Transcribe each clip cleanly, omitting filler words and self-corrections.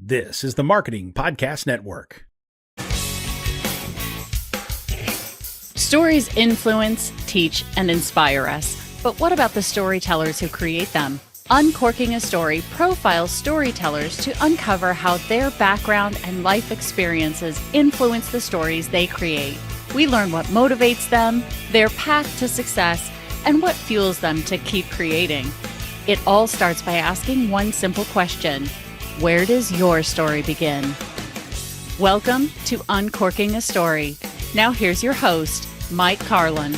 This is the Marketing Podcast Network. Stories influence, teach, and inspire us. But what about the storytellers who create them? Uncorking a Story profiles storytellers to uncover how their background and life experiences influence the stories they create. We learn what motivates them, their path to success, and what fuels them to keep creating. It all starts by asking one simple question: where does your story begin? Welcome to Uncorking a Story. Now here's your host, Mike Carlin.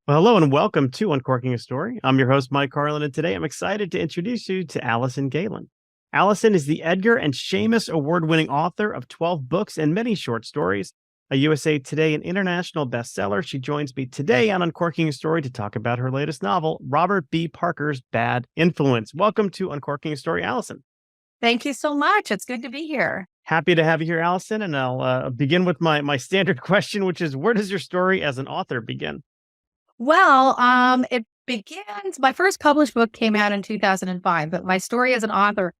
Well, hello and welcome to Uncorking a Story. I'm your host, Mike Carlin, and today I'm excited to introduce you to Alison Gaylin. Alison is the Edgar and Shamus award-winning author of 12 books and many short stories, a USA Today and international bestseller. She joins me today on Uncorking a Story to talk about her latest novel, Robert B. Parker's Bad Influence. Welcome to Uncorking a Story, Alison. Thank you so much. It's good to be here. Happy to have you here, Alison, and I'll begin with my standard question, which is, where does your story as an author begin? Well, it begins, my first published book came out in 2005, but my story as an author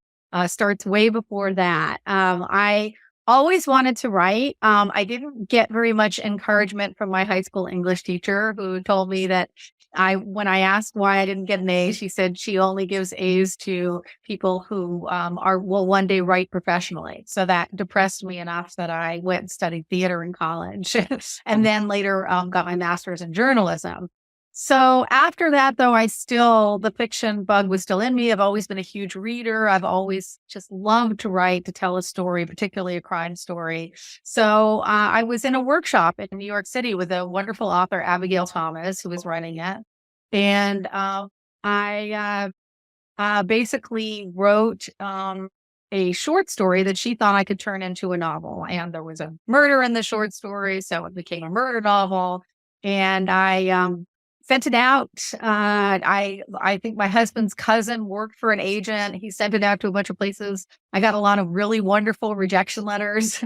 starts way before that. I always wanted to write. I didn't get very much encouragement from my high school English teacher, who told me that when I asked why I didn't get an A, she said she only gives A's to people who will one day write professionally. So that depressed me enough that I went and studied theater in college and then later got my master's in journalism. So after that, though, the fiction bug was still in me. I've always been a huge reader. I've always just loved to write, to tell a story, particularly a crime story. So I was in a workshop in New York City with a wonderful author, Abigail Thomas, who was running it. And I basically wrote a short story that she thought I could turn into a novel. And there was a murder in the short story, so it became a murder novel. And I sent it out. I think my husband's cousin worked for an agent. He sent it out to a bunch of places. I got a lot of really wonderful rejection letters.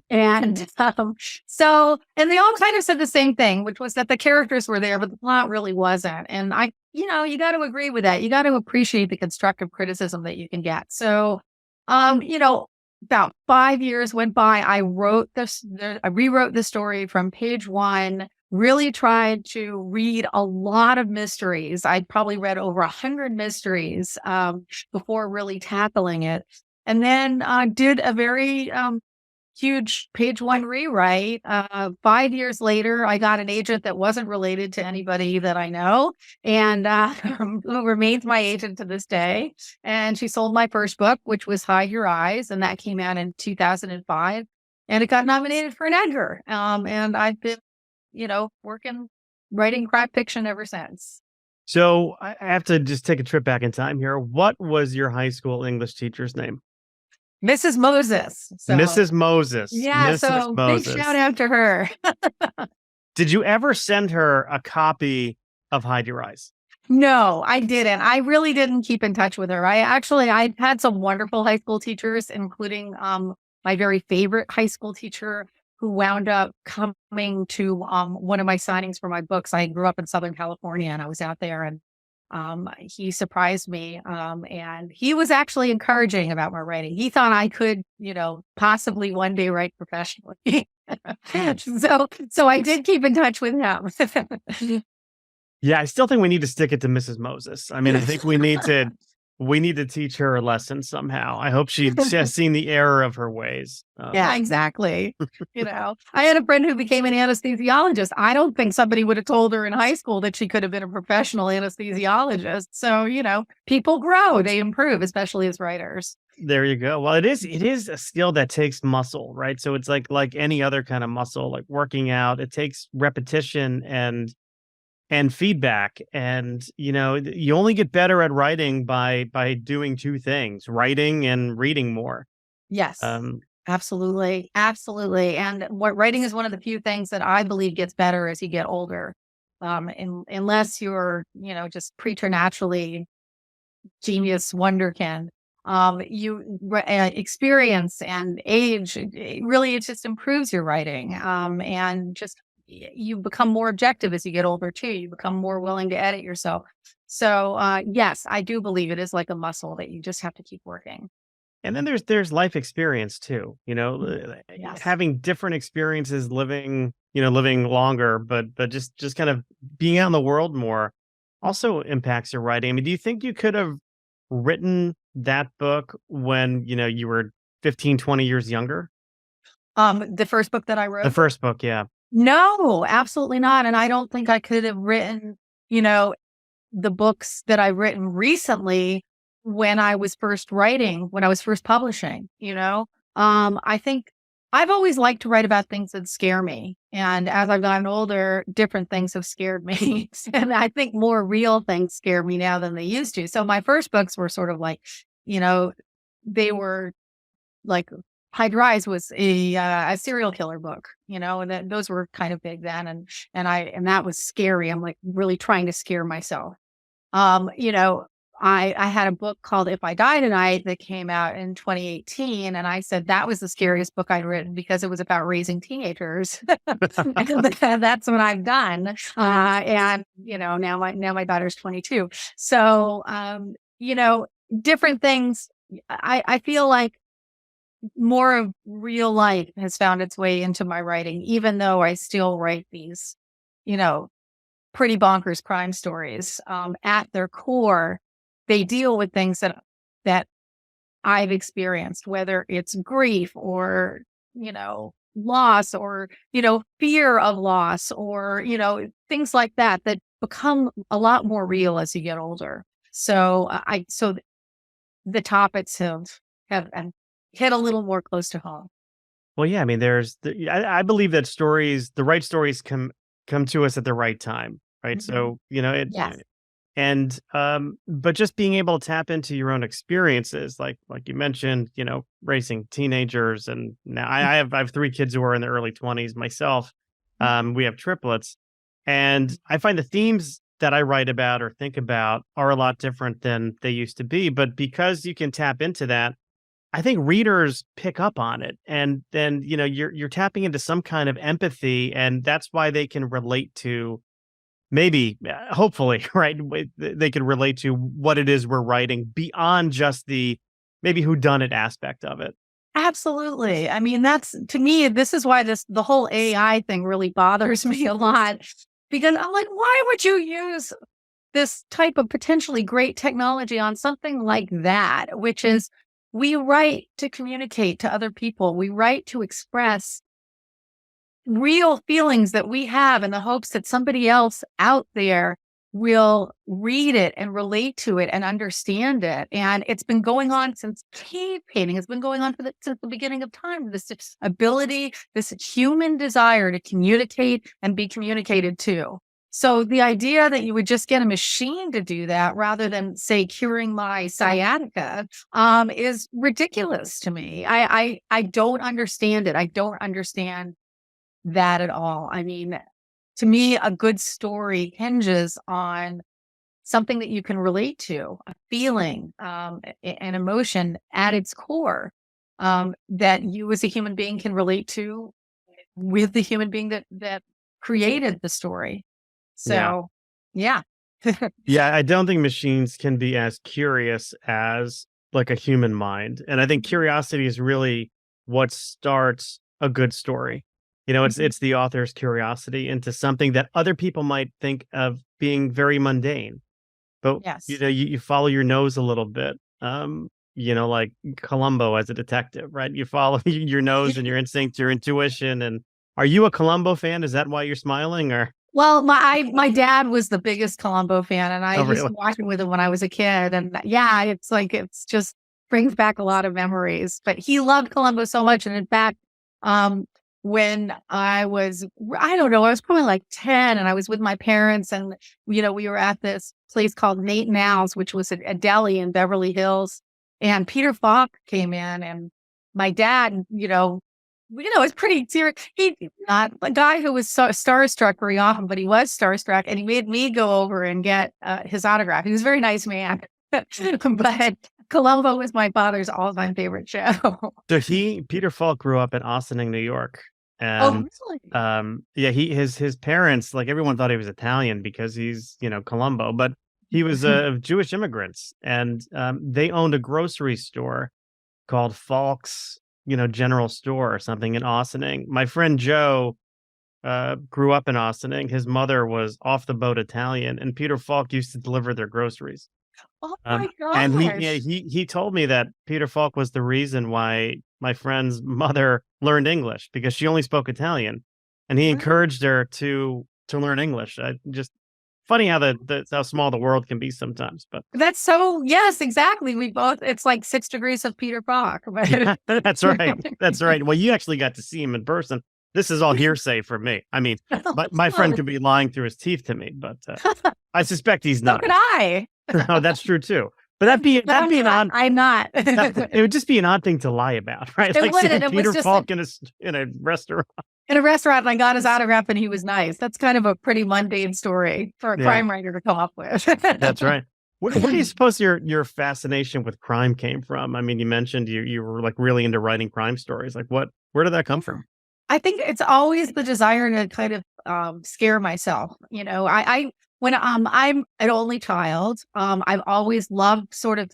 And they all kind of said the same thing, which was that the characters were there, but the plot really wasn't. And you got to agree with that. You got to appreciate the constructive criticism that you can get. So, about 5 years went by. I rewrote the story from page one. Really tried to read a lot of mysteries. I'd probably read over 100 mysteries before really tackling it. And then did a very huge page one rewrite. 5 years later, I got an agent that wasn't related to anybody that I know, and who remains my agent to this day. And she sold my first book, which was Hide Your Eyes, and that came out in 2005. And it got nominated for an Edgar. And I've been writing crime fiction ever since. So I have to just take a trip back in time here. What was your high school English teacher's name? Mrs. Moses. Mrs. Moses. Yeah, Mrs. Moses. Big shout out to her. Did you ever send her a copy of Hide Your Eyes? No, I didn't. I really didn't keep in touch with her. I had some wonderful high school teachers, including my very favorite high school teacher, who wound up coming to one of my signings for my books. I grew up in Southern California, and I was out there, and he surprised me. And he was actually encouraging about my writing. He thought I could, possibly one day write professionally. So I did keep in touch with him. Yeah, I still think we need to stick it to Mrs. Moses. I mean, I think we need to teach her a lesson somehow. I hope she has seen the error of her ways. Yeah, exactly. I had a friend who became an anesthesiologist. I don't think somebody would have told her in high school that she could have been a professional anesthesiologist. So, people grow, they improve, especially as writers. There you go. Well, it is a skill that takes muscle, right? So it's like any other kind of muscle, like working out. It takes repetition and feedback. And, you only get better at writing by doing two things, writing and reading more. Yes, absolutely. Absolutely. And writing is one of the few things that I believe gets better as you get older. Unless you're, just preternaturally genius wonderkin. Experience and age, it just improves your writing. And just you become more objective as you get older too. You become more willing to edit yourself. So, yes, I do believe it is like a muscle that you just have to keep working. And then there's life experience too, Yes. having different experiences, living longer, but just kind of being out in the world more also impacts your writing. I mean, do you think you could have written that book when, you were 15, 20 years younger? The first book that I The wrote? first book, yeah. No, absolutely not. And I don't think I could have written, you know, the books that I've written recently when I was first writing, when I was first publishing. I think I've always liked to write about things that scare me. And as I've gotten older, different things have scared me. And I think more real things scare me now than they used to. So my first books were sort of like, you know, they were like Hide Rise was a serial killer book, and those were kind of big then, and that was scary. I'm like really trying to scare myself. Um, you know, I had a book called If I Die Tonight that came out in 2018, and I said that was the scariest book I'd written because it was about raising teenagers. And that's what I've done. And now my daughter's 22. So different things. I feel like more of real life has found its way into my writing, even though I still write these, you know, pretty bonkers crime stories. At their core, they deal with things that I've experienced, whether it's grief or, loss or, fear of loss or, things like that become a lot more real as you get older. So the topics have hit a little more close to home. Well, yeah, I mean, I believe that the right stories come to us at the right time, right? Mhm. So, Yes. but just being able to tap into your own experiences, like you mentioned, raising teenagers, and now I have 3 kids who are in their early 20s myself. We have triplets, and I find the themes that I write about or think about are a lot different than they used to be. But because you can tap into that, I think readers pick up on it, and then you're tapping into some kind of empathy, and that's why they can relate to maybe, hopefully, right? They can relate to what it is we're writing beyond just the maybe whodunit aspect of it. Absolutely. I mean, that's to me, this is why the whole AI thing really bothers me a lot because I'm like, why would you use this type of potentially great technology on something like that, which is we write to communicate to other people. We write to express real feelings that we have in the hopes that somebody else out there will read it and relate to it and understand it. And it's been going on since cave painting. It's been going on since the beginning of time. This ability, this human desire to communicate and be communicated to. So the idea that you would just get a machine to do that rather than, say, curing my sciatica is ridiculous to me. I don't understand it. I don't understand that at all. I mean, to me, a good story hinges on something that you can relate to, a feeling, an emotion at its core, that you as a human being can relate to with the human being that created the story. Yeah. So, yeah. Yeah, I don't think machines can be as curious as like a human mind. And I think curiosity is really what starts a good story. It's the author's curiosity into something that other people might think of being very mundane. But Yes. you follow your nose a little bit. Like Columbo as a detective, right? You follow your nose and your instincts, your intuition. And are you a Columbo fan? Is that why you're smiling, or? Well, my dad was the biggest Columbo fan, and I Oh, used really? to watch it with him when I was a kid. And yeah, it's just brings back a lot of memories. But he loved Columbo so much, and in fact, when I don't know, I was probably like 10, and I was with my parents, and we were at this place called Nate and Al's, which was a deli in Beverly Hills, and Peter Falk came in, and my dad, it's pretty serious. He not a guy who was starstruck very often, but he was starstruck, and he made me go over and get his autograph. He was a very nice man, but Columbo was my father's all-time favorite show. So Peter Falk grew up in Ossining, New York. Oh, And really? yeah, his parents, like everyone thought he was Italian because he's, Columbo, but He was Jewish immigrants, and they owned a grocery store called Falk's, General Store or something in Austining. My friend Joe grew up in Austining. His mother was off the boat Italian, and Peter Falk used to deliver their groceries. Oh my And gosh. he told me that Peter Falk was the reason why my friend's mother learned English, because she only spoke Italian, and he encouraged her to learn English. Just funny how how small the world can be sometimes. But That's so, yes, exactly. It's like 6 degrees of Peter Falk. But that's right. That's right. Well, you actually got to see him in person. This is all hearsay for me. I mean, my friend could be lying through his teeth to me, but I suspect he's so not. could I. No, that's true too. But that'd be an odd. I'm not. It would just be an odd thing to lie about, right? It Like would, seeing and it was Peter just Falk in a restaurant. in a restaurant, and I got his autograph, and he was nice. That's kind of a pretty mundane story for a crime writer to come up with. That's right. Where do you suppose your fascination with crime came from? I mean, you mentioned you were like really into writing crime stories. Like where did that come from? I think it's always the desire to kind of scare myself. When I'm an only child, I've always loved sort of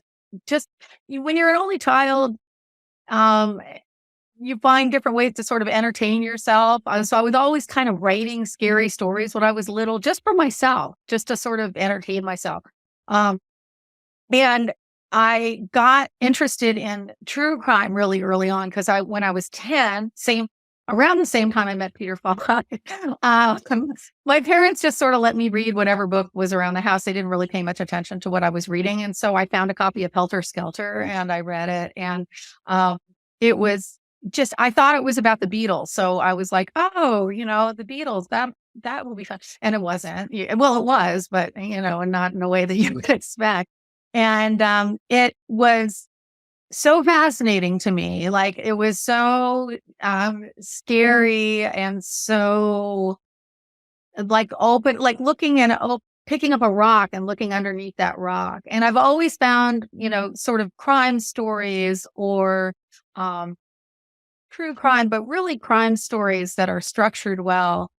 just when you're an only child, you find different ways to sort of entertain yourself. So I was always kind of writing scary stories when I was little, just for myself, just to sort of entertain myself. And I got interested in true crime really early on because when I was 10, around the same time I met Peter Falk, my parents just sort of let me read whatever book was around the house. They didn't really pay much attention to what I was reading. And so I found a copy of Helter Skelter and I read it. And it was I thought it was about the Beatles. So I was like, oh, the Beatles, that will be fun. And it wasn't. Well, it was, but, and not in a way that you would expect. And it was so fascinating to me. Like it was so scary and so like open, like looking and picking up a rock and looking underneath that rock. And I've always found, sort of crime stories or true crime, but really crime stories that are structured well.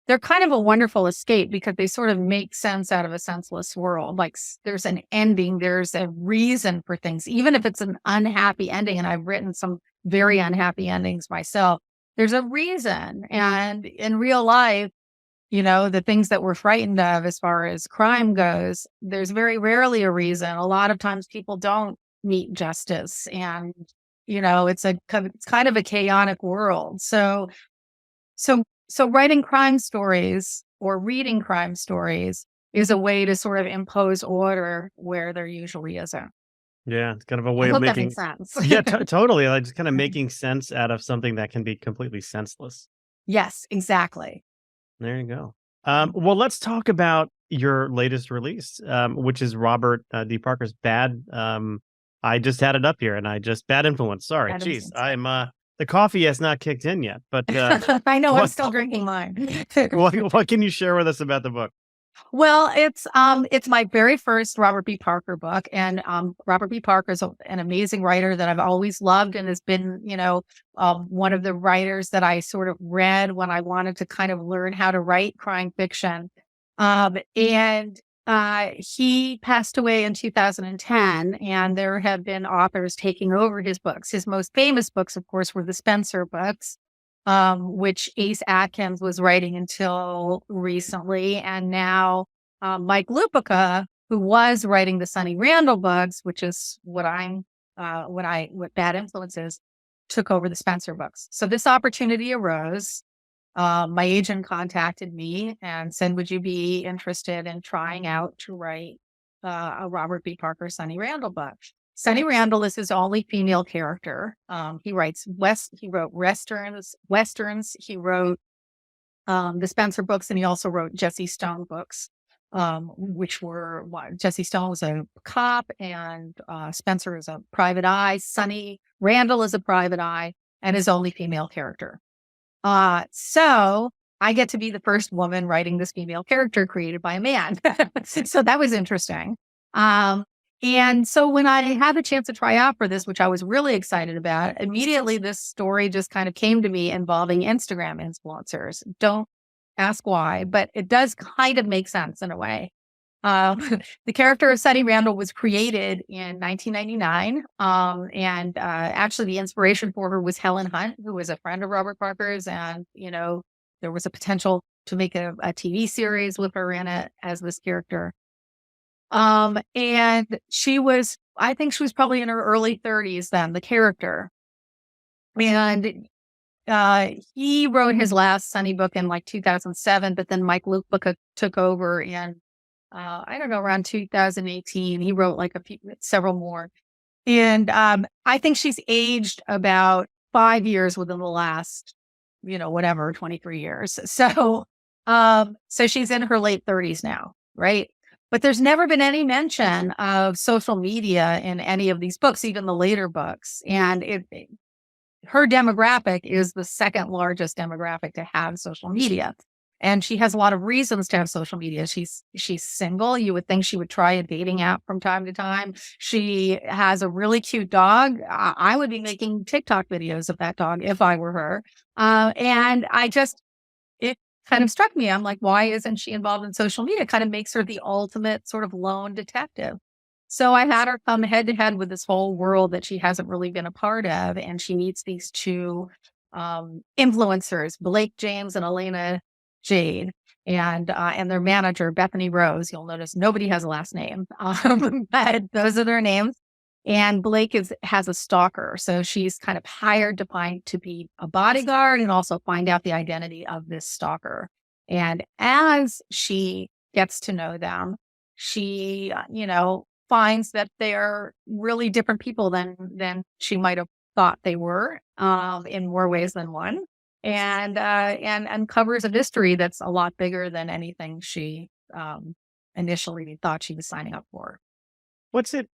They're kind of a wonderful escape because they sort of make sense out of a senseless world. Like there's an ending, there's a reason for things, even if it's an unhappy ending. And I've written some very unhappy endings myself. There's a reason. And in real life, the things that we're frightened of as far as crime goes, there's very rarely a reason. A lot of times people don't meet justice and, it's kind of a chaotic world. So writing crime stories or reading crime stories is a way to sort of impose order where there usually isn't. Yeah, it's kind of a way I of hope that making makes sense. Yeah, totally. Like just kind of making sense out of something that can be completely senseless. Yes, exactly. There you go. Well, let's talk about your latest release, which is Robert D. Parker's Bad. I just had it up here, and Bad Influence. Sorry, geez, I'm the coffee has not kicked in yet, but I know I'm still drinking mine. what can you share with us about the book? Well, it's my very first Robert B. Parker book, and Robert B. Parker is an amazing writer that I've always loved, and has been, one of the writers that I sort of read when I wanted to kind of learn how to write crime fiction. And he passed away in 2010, and there have been authors taking over his books. His most famous books, of course, were the Spencer books, which Ace Atkins was writing until recently. And now Mike Lupica, who was writing the Sonny Randall books, which is what Bad Influence is, took over the Spencer books. So this opportunity arose. My agent contacted me and said, would you be interested in trying out to write a Robert B. Parker Sonny Randall book? Sonny Randall is his only female character. He wrote westerns. He wrote the Spencer books, and he also wrote Jesse Stone books, which were Jesse Stone was a cop, and Spencer is a private eye. Sonny Randall is a private eye and his only female character. So I get to be the first woman writing this female character created by a man. So that was interesting. And so when I had the chance to try out for this, which I was really excited about, immediately this story just kind of came to me involving Instagram influencers. Don't ask why, but it does kind of make sense in a way. The character of Sunny Randall was created in 1999. And actually, the inspiration for her was Helen Hunt, who was a friend of Robert Parker's. And, there was a potential to make a TV series with her in it as this character. And I think she was probably in her early 30s then, the character. And he wrote his last Sunny book in like 2007, but then Mike Luke took over in, I don't know, around 2018. He wrote like several more. And I think she's aged about 5 years within the last, 23 years. So she's in her late 30s now, right? But there's never been any mention of social media in any of these books, even the later books. And her demographic is the second largest demographic to have social media. And she has a lot of reasons to have social media. She's single. You would think she would try a dating app from time to time. She has a really cute dog. I would be making TikTok videos of that dog if I were her. And it kind of struck me. I'm like, why isn't she involved in social media? It kind of makes her the ultimate sort of lone detective. So I had her come head to head with this whole world that she hasn't really been a part of. And she meets these two influencers, Blake James and Elena Jade, and their manager, Bethany Rose. You'll notice nobody has a last name, but those are their names. And Blake has a stalker. So she's kind of hired to be a bodyguard and also find out the identity of this stalker. And as she gets to know them, she, finds that they're really different people than she might have thought they were, in more ways than one, and uncovers a mystery that's a lot bigger than anything she initially thought she was signing up for. What's it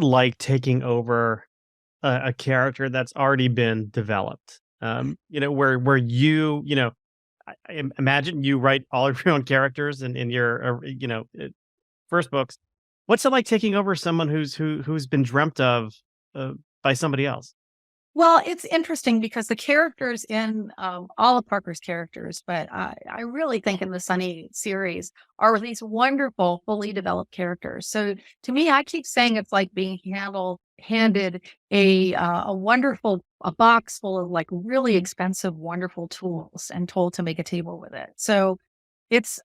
like taking over a character that's already been developed? Where I imagine you write all of your own characters in your first books. What's it like taking over someone who's been dreamt of by somebody else? Well, it's interesting because the characters in all of Parker's characters, but I really think in the Sunny series are these wonderful, fully developed characters. So to me, I keep saying it's like being handed a box full of like really expensive, wonderful tools and told to make a table with it. So it's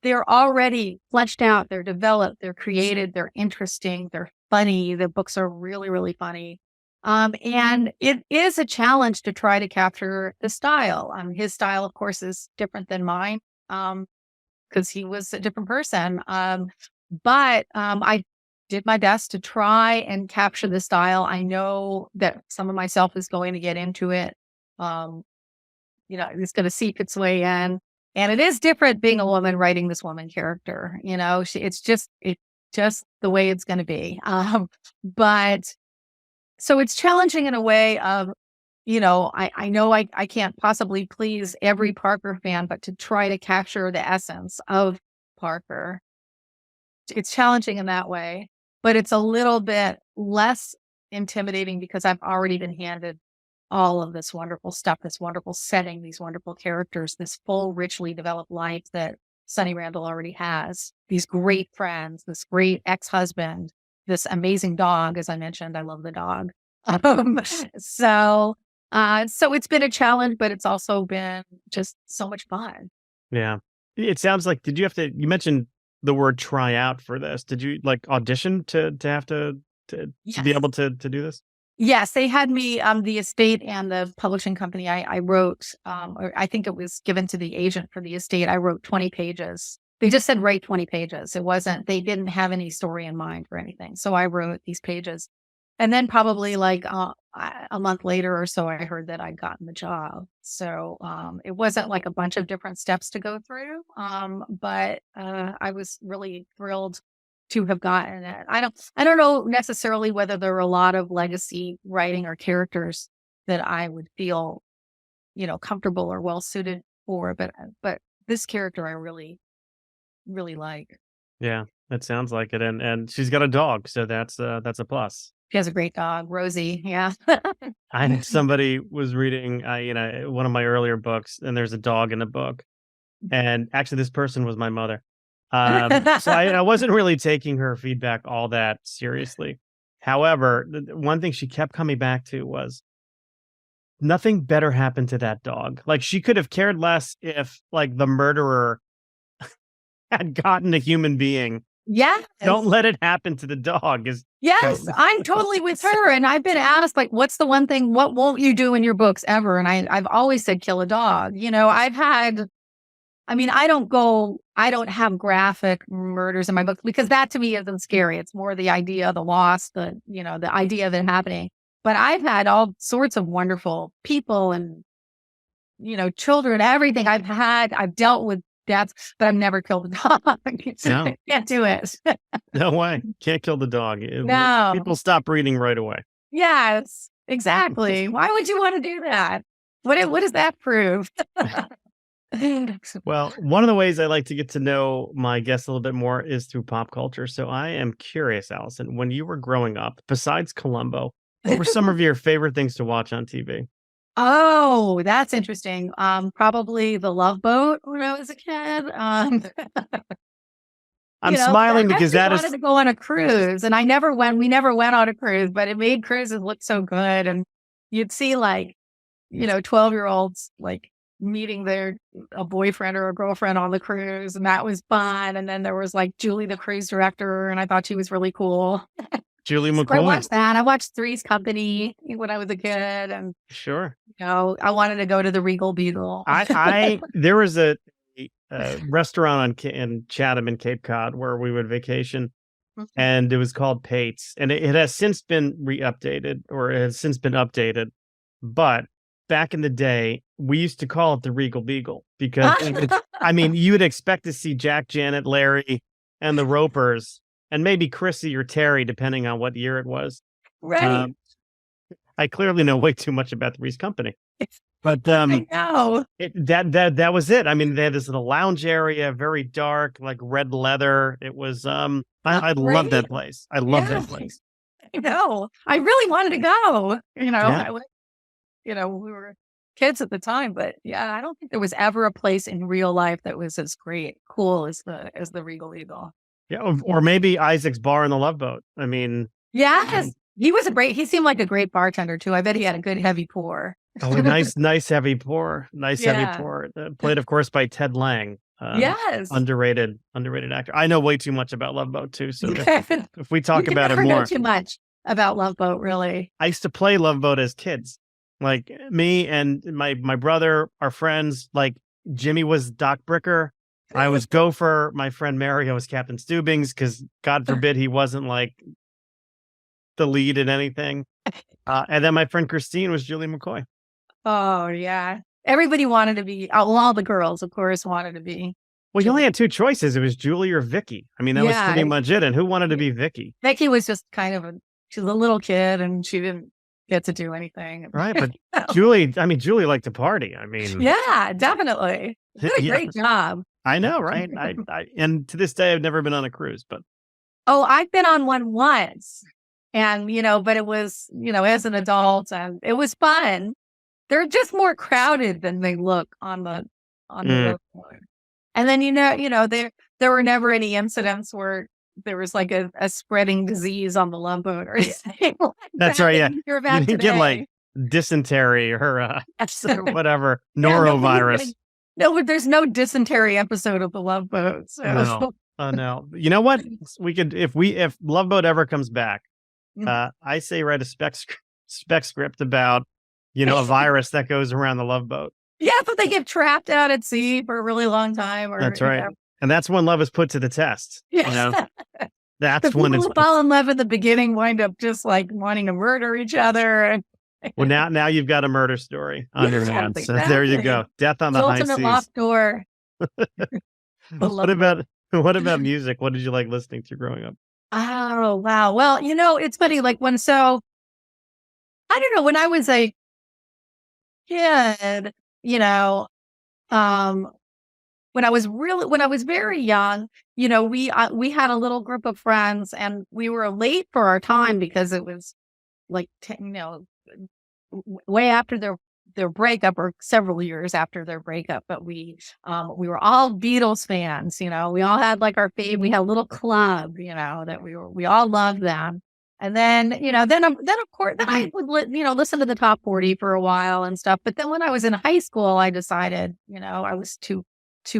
they're already fleshed out, they're developed, they're created, they're interesting, they're funny. The books are really, really funny. And it is a challenge to try to capture the style. His style, of course, is different than mine, because he was a different person. But I did my best to try and capture the style. I know that some of myself is going to get into it. It's going to seep its way in. And it is different being a woman writing this woman character. It's just the way it's going to be. But so it's challenging in a way of, I know I can't possibly please every Parker fan, but to try to capture the essence of Parker, it's challenging in that way. But it's a little bit less intimidating because I've already been handed all of this wonderful stuff, this wonderful setting, these wonderful characters, this full, richly developed life that Sunny Randall already has, these great friends, this great ex-husband, this amazing dog. As I mentioned, I love the dog. So it's been a challenge, but it's also been just so much fun. Yeah. It sounds like, you mentioned the word try out for this. Did you like audition to have to Yes. be able to do this? Yes, they had me, the estate and the publishing company. I wrote, or I think it was given to the agent for the estate. I wrote 20 pages. They just said write 20 pages. They didn't have any story in mind for anything. So I wrote these pages. And then probably like a month later or so, I heard that I'd gotten the job. So it wasn't like a bunch of different steps to go through. But I was really thrilled to have gotten it. I don't know necessarily whether there are a lot of legacy writing or characters that I would feel, comfortable or well suited for, but this character I really, really like. Yeah, that sounds like it. And she's got a dog, so that's a plus. She has a great dog, Rosie. Yeah. I know somebody was reading, one of my earlier books, and there's a dog in the book. And actually, this person was my mother. So I wasn't really taking her feedback all that seriously. However, the one thing she kept coming back to was nothing better happened to that dog. Like, she could have cared less if, like, the murderer had gotten a human being. Yes. Don't let it happen to the dog. Yes, I'm totally with her. And I've been asked, like, what's the one thing, what won't you do in your books ever? And I've always said, kill a dog. I don't have graphic murders in my books because that to me isn't scary. It's more the idea of the loss, the idea of it happening. But I've had all sorts of wonderful people and, children, everything I've dealt with deaths, but I've never killed a dog. No. I can't do it. No way. Can't kill the dog. No. People stop breeding right away. Yes, exactly. Why would you want to do that? What does that prove? Well, one of the ways I like to get to know my guests a little bit more is through pop culture. So I am curious, Alison, when you were growing up, besides Columbo, what were some of your favorite things to watch on TV? Oh, that's interesting. Probably The Love Boat when I was a kid. I'm smiling because I wanted to go on a cruise, and we never went on a cruise, but it made cruises look so good. And you'd see 12-year-olds meeting a boyfriend or a girlfriend on the cruise, and that was fun. And then there was Julie, the cruise director, and I thought she was really cool. Julie McCoy. I watched that. I watched Three's Company when I was a kid, and sure, I wanted to go to the Regal Beagle. There was a restaurant in Chatham in Cape Cod where we would vacation, and it was called Pate's, and it has since been updated, but back in the day, we used to call it the Regal Beagle because you would expect to see Jack, Janet, Larry, and the Ropers, and maybe Chrissy or Terry, depending on what year it was. Right. I clearly know way too much about Three's Company, but I know that was it. I mean, they had this little lounge area, very dark, like red leather. It was I love that place. I love that place. I know. I really wanted to go. We were kids at the time, but yeah, I don't think there was ever a place in real life that was as cool as the Regal Eagle. Yeah, or maybe Isaac's Bar in the Love Boat. I mean, yes, he seemed like a great bartender too. I bet he had a good heavy pour. Oh, nice heavy pour. Heavy pour. Played, of course, by Ted Lang. Yes. Underrated actor. I know way too much about Love Boat too. So if we talk about it more. Know too much about Love Boat, really. I used to play Love Boat as kids. Like me and my brother, our friends, like Jimmy was Doc Bricker. I was Gopher. My friend Mario was Captain Steubings because God forbid he wasn't the lead in anything. And then my friend Christine was Julie McCoy. Oh, yeah. Everybody wanted to be, all the girls, of course, wanted to be. Well, you only had two choices. It was Julie or Vicky. I mean, that was pretty much it. And who wanted to be Vicky? Vicky was just she was a little kid and she didn't get to do anything. Right. But Julie liked to party. I mean. Yeah, definitely. Did a great job. I know, right? And to this day, I've never been on a cruise, but. Oh, I've been on one once. And, but it was, as an adult, and it was fun. They're just more crowded than they look on the road. And then, there were never any incidents where there was a spreading disease on the Love Boat or anything. That's right. Yeah. You're about you get dysentery or whatever, norovirus. No, but there's no dysentery episode of the Love Boat. So. No. Oh, no. You know what? We could, if Love Boat ever comes back, I say write a spec script about, a virus that goes around the Love Boat. Yeah, but they get trapped out at sea for a really long time. That's right. And that's when love is put to the test. Yes. That's when it's. People who fall in love at the beginning wind up just wanting to murder each other. Well, now you've got a murder story on your hands. Exactly. So there you go. Death on the high seas. Ultimate locked door. What about music? What did you like listening to growing up? Oh, wow. Well, it's funny. I don't know, when I was a kid, when I was very young, we had a little group of friends and we were late for our time because it was way after their breakup, or several years after their breakup. But we were all Beatles fans. We all had like our favorite. We had a little club, that we all loved them. And then, then of course, then I would, listen to the top 40 for a while and stuff. But then when I was in high school, I decided, I was too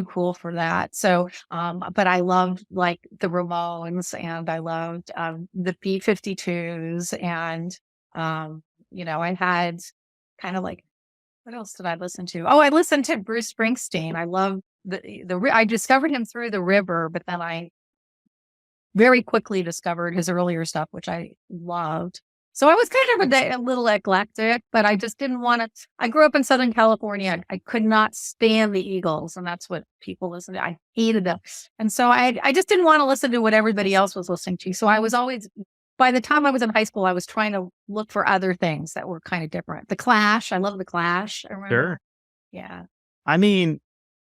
cool for that. So, but I loved like the Ramones, and I loved the B-52s, and I had kind of like, what else did I listen to? Oh, I listened to Bruce Springsteen. I loved I discovered him through The River, but then I very quickly discovered his earlier stuff, which I loved. So I was kind of a little eclectic, but I just didn't want to. I grew up in Southern California. I could not stand the Eagles, and that's what people listen to. I hated them. And so I just didn't want to listen to what everybody else was listening to. So I was always, by the time I was in high school, I was trying to look for other things that were kind of different. The Clash. I love the Clash. I remember. Sure. Yeah. I mean,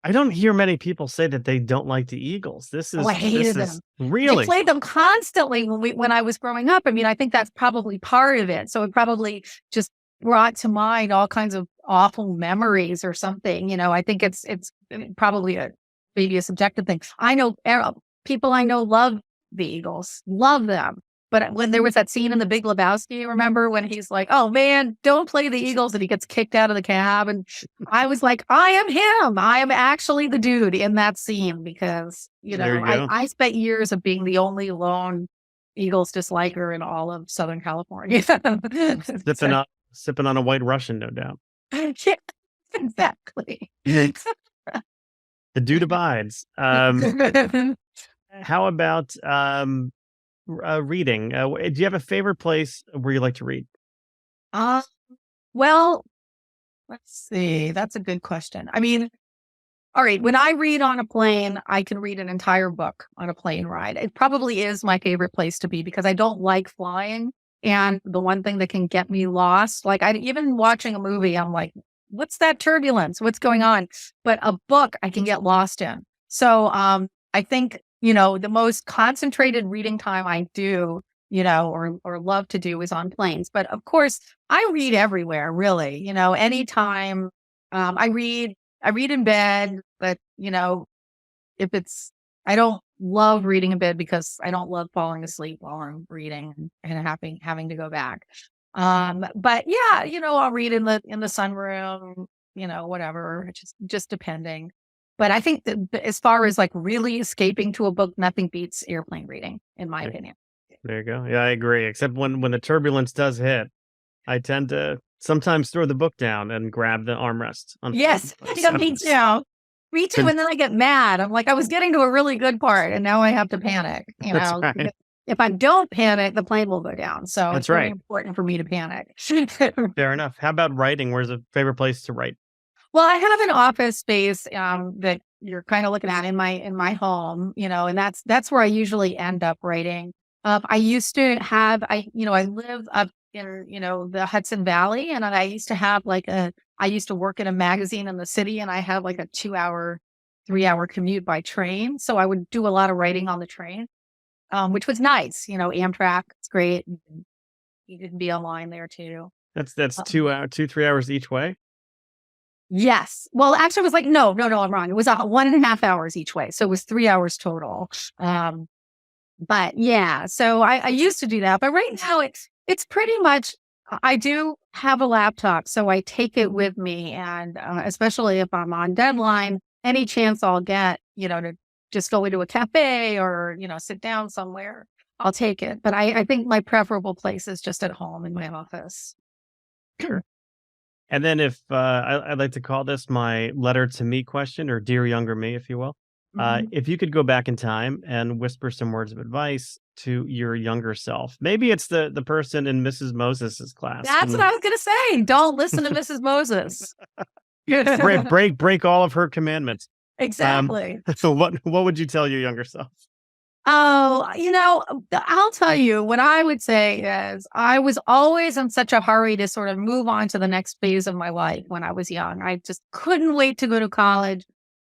I don't hear many people say that they don't like the Eagles. I hated them. Really? They played them constantly when I was growing up. I mean, I think that's probably part of it. So it probably just brought to mind all kinds of awful memories or something. I think it's probably maybe a subjective thing. I know people I know love the Eagles, love them. But when there was that scene in The Big Lebowski, remember when he's like, "Oh man, don't play the Eagles," and he gets kicked out of the cab, and I was like, "I am him. I am actually the dude in that scene," because I spent years of being the only lone Eagles disliker in all of Southern California. Sipping on a White Russian, no doubt. Yeah, exactly. The dude abides. How about reading? Do you have a favorite place where you like to read? Well, let's see. That's a good question. I mean, all right, when I read on a plane, I can read an entire book on a plane ride. It probably is my favorite place to be because I don't like flying. And the one thing that can get me lost, like even watching a movie, I'm like, what's that turbulence? What's going on? But a book I can get lost in. So I think the most concentrated reading time I do, or love to do is on planes. But of course, I read everywhere, really. Anytime I read in bed, but I don't love reading in bed because I don't love falling asleep while I'm reading and having to go back. But yeah, I'll read in the sunroom, whatever, just depending. But I think that as far as like really escaping to a book, nothing beats airplane reading, in my opinion. There you go. Yeah, I agree. Except when the turbulence does hit, I tend to sometimes throw the book down and grab the armrest. Yes, me too. Me too. And then I get mad. I'm like, I was getting to a really good part, and now I have to panic. That's right. If I don't panic, the plane will go down. So that's it's really important for me to panic. Fair enough. How about writing? Where's a favorite place to write? Well, I have an office space that you're kind of looking at in my home, and that's where I usually end up writing. I used to have I live up in the Hudson Valley, and I used to have I used to work in a magazine in the city, and I have like a 2-hour, 3-hour commute by train. So I would do a lot of writing on the train, which was nice. Amtrak, it's great. You can be online there too. That's 2-3 hours each way. Yes. Well, actually, it was like, no, I'm wrong. It was 1.5 hours each way. So it was 3 hours total. But yeah, so I used to do that. But right now it's pretty much, I do have a laptop, so I take it with me. And especially if I'm on deadline, any chance I'll get, to just go into a cafe or, sit down somewhere, I'll take it. But I think my preferable place is just at home in my office. Sure. And then if I'd like to call this my letter to me question, or dear younger me, if you will. If you could go back in time and whisper some words of advice to your younger self, maybe it's the person in Mrs. Moses's class. That's what I was going to say. Don't listen to Mrs. Moses. break all of her commandments. Exactly. So what would you tell your younger self? Oh, I'll tell you what I would say is I was always in such a hurry to sort of move on to the next phase of my life when I was young. I just couldn't wait to go to college.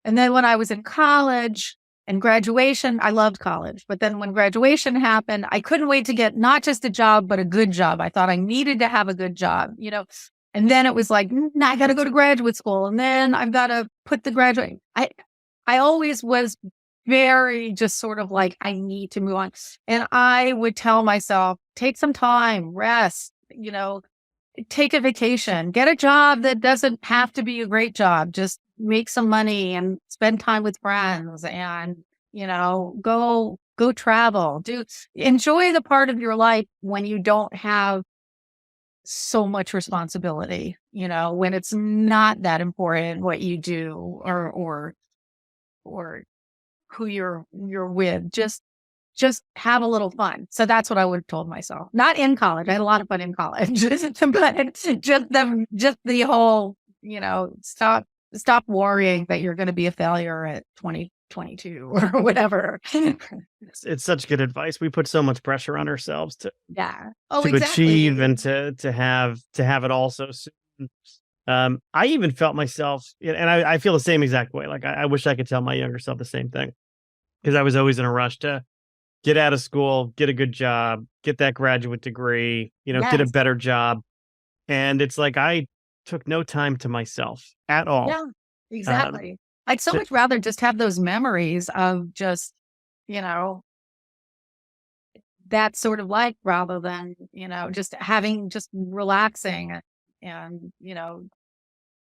And then when I was in college and graduation, I loved college. But then when graduation happened, I couldn't wait to get not just a job, but a good job. I thought I needed to have a good job, And then it was like, I got to go to graduate school. And then I've got to put the graduate. I always was very just sort of like, I need to move on. And I would tell myself, take some time, rest, take a vacation, get a job that doesn't have to be a great job. Just make some money and spend time with friends and, go travel, enjoy the part of your life when you don't have so much responsibility, when it's not that important what you do or who you're with. Just have a little fun. So that's what I would have told myself. Not in college. I had a lot of fun in college, but just the whole, stop worrying that you're going to be a failure at 2022 or whatever. It's such good advice. We put so much pressure on ourselves to exactly. achieve and to have it all so soon. I even felt myself, and I feel the same exact way. Like I wish I could tell my younger self the same thing, because I was always in a rush to get out of school, get a good job, get that graduate degree, get a better job. And it's like, I took no time to myself at all. Yeah, exactly. I'd so much rather just have those memories of just, that sort of life rather than, just relaxing and,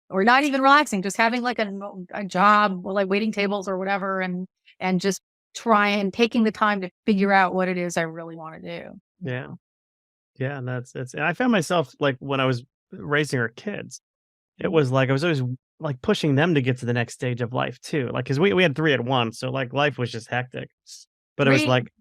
or not even relaxing, just having like a job, like waiting tables or whatever. And just taking the time to figure out what it is I really want to do. Yeah. Yeah. And and I found myself like when I was raising our kids, it was like, I was always like pushing them to get to the next stage of life too. Like, cause we had 3 at once. So like life was just hectic, but it was like,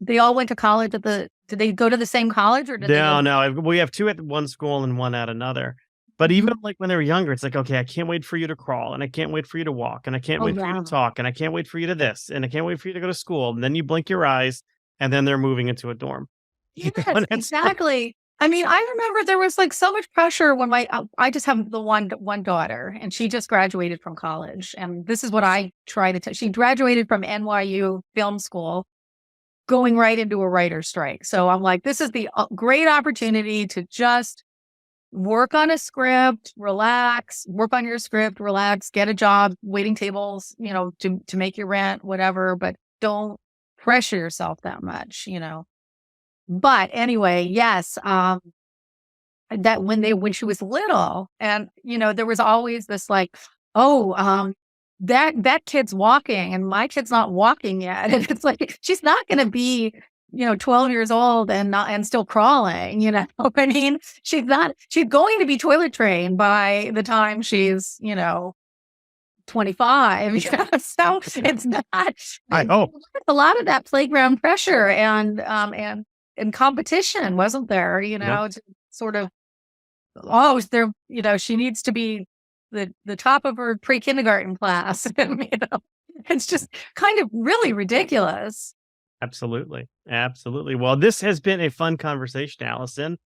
they all went to college did they go to the same college or did no, we have 2 at one school and 1 at another. But even like when they were younger, it's like, okay, I can't wait for you to crawl and I can't wait for you to walk and I can't wait for you to talk and I can't wait for you to this and I can't wait for you to go to school. And then you blink your eyes and then they're moving into a dorm. Yes, exactly. I mean, I remember there was like so much pressure when I just have the one daughter and she just graduated from college. And this is what I try to tell. She graduated from NYU film school, going right into a writer's strike. So I'm like, this is the great opportunity to just work on a script, relax, work on your script, relax, get a job, waiting tables, to make your rent, whatever, but don't pressure yourself that much, But anyway, yes, that when she was little and, there was always this like, that kid's walking and my kid's not walking yet. And it's like, she's not going to be 12 years old and still crawling, I mean, she's going to be toilet trained by the time she's, 25. So it's not, I hope a lot of that playground pressure and competition wasn't there, to sort of, she needs to be the top of her pre-kindergarten class. It's just kind of really ridiculous. Absolutely. Absolutely. Well, this has been a fun conversation, Alison.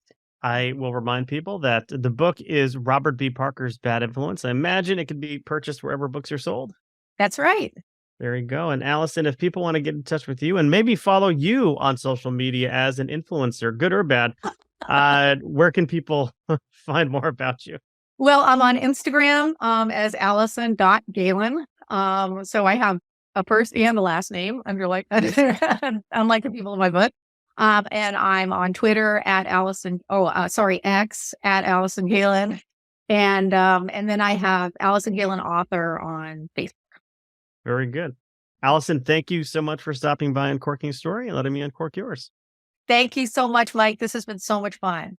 I will remind people that the book is Robert B. Parker's Bad Influence. I imagine it can be purchased wherever books are sold. That's right. There you go. And Alison, if people want to get in touch with you and maybe follow you on social media as an influencer, good or bad, where can people find more about you? Well, I'm on Instagram as Alison.Gaylin. So I have a first and the last name unlike the people in my book. And I'm on Twitter at X at Alison Gaylin. And then I have Alison Gaylin author on Facebook. Very good. Alison, thank you so much for stopping by Uncorking a Story and letting me uncork yours. Thank you so much, Mike. This has been so much fun.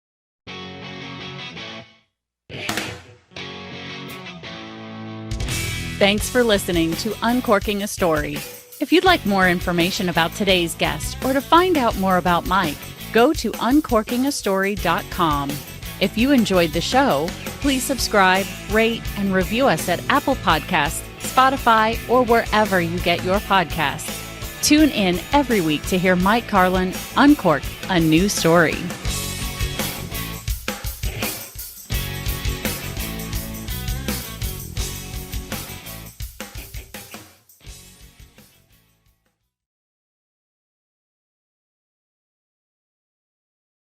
Thanks for listening to Uncorking a Story. If you'd like more information about today's guest or to find out more about Mike, go to uncorkingastory.com. If you enjoyed the show, please subscribe, rate, and review us at Apple Podcasts, Spotify, or wherever you get your podcasts. Tune in every week to hear Mike Carlin uncork a new story.